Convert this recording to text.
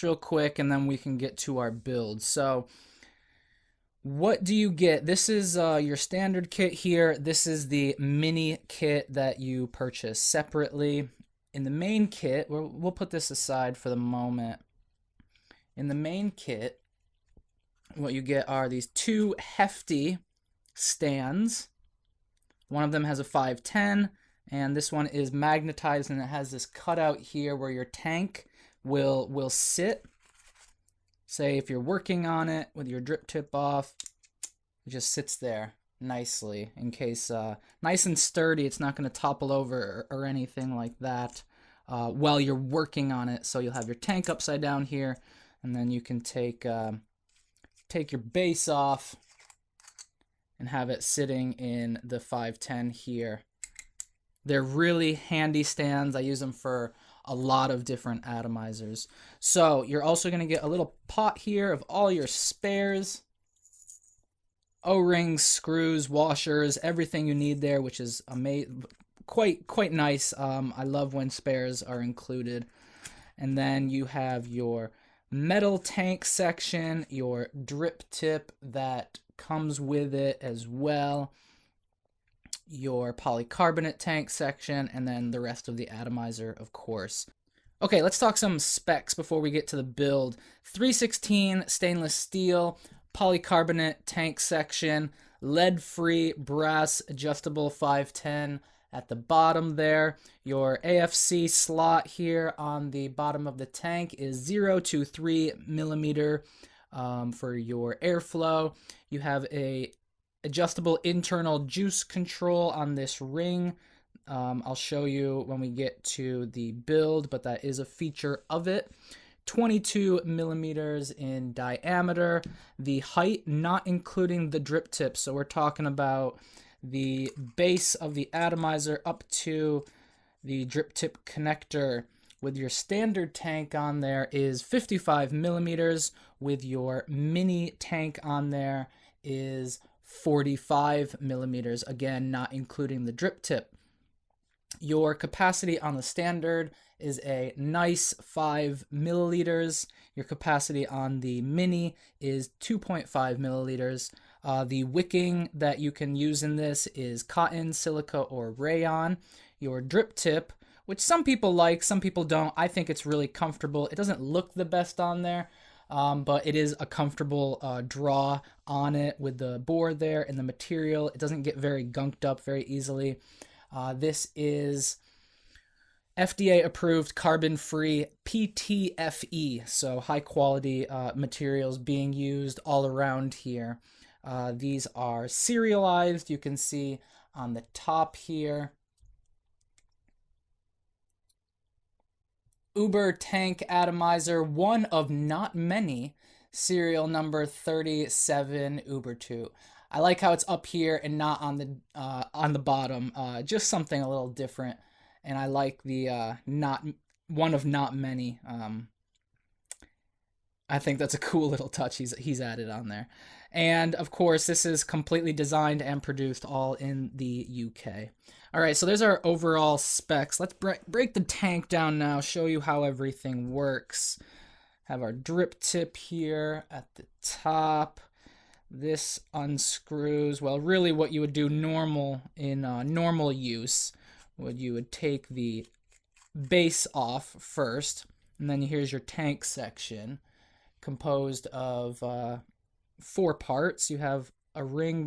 real quick and then we can get to our build. So what do you get? This is your standard kit here. This is the mini kit that you purchase separately. In the main kit, we'll put this aside for the moment. In the main kit, what you get are these two hefty stands. One of them has a 510, and this one is magnetized, and it has this cutout here where your tank will sit. Say if you're working on it with your drip tip off, it just sits there nicely in case, nice and sturdy. It's not going to topple over or anything like that while you're working on it. So you'll have your tank upside down here, and then you can take your base off and have it sitting in the 510 here. They're really handy stands. I use them for a lot of different atomizers. So you're also going to get a little pot here of all your spares, O-rings, screws, washers, everything you need there, which is quite nice. I love when spares are included. And then you have your metal tank section, your drip tip that comes with it as well, your polycarbonate tank section, and then the rest of the atomizer, of course. Okay, let's talk some specs before we get to the build. 316 stainless steel, polycarbonate tank section, lead-free brass adjustable 510 at the bottom there. Your AFC slot here on the bottom of the tank is 0 to 3 millimeter for your airflow. You have a adjustable internal juice control on this ring. I'll show you when we get to the build, but that is a feature of it. 22 millimeters in diameter. The height, not including the drip tip, so we're talking about the base of the atomizer up to the drip tip connector with your standard tank on there is 55 millimeters. With your mini tank on there is 45 millimeters, again not including the drip tip. Your capacity on the standard is a nice 5 milliliters. Your capacity on the mini is 2.5 milliliters. The wicking that you can use in this is cotton, silica, or rayon. Your drip tip, which some people like, some people don't. I think it's really comfortable. It doesn't look the best on there, but it is a comfortable draw on it with the bore there and the material. It doesn't get very gunked up very easily. This is FDA approved carbon-free PTFE, so high quality materials being used all around here. These are serialized. You can see on the top here, Uber Tank Atomizer, one of not many, serial number 37 Uber 2. I like how it's up here and not on the bottom. Just something a little different, and I like the not one of not many. I think that's a cool little touch he's added on there. And of course, this is completely designed and produced all in the UK. All right, so there's our overall specs. Let's break the tank down now, show you how everything works. Have our drip tip here at the top. This unscrews, well, really what you would do normal in normal use, you would take the base off first, and then here's your tank section composed of 4 parts. You have a ring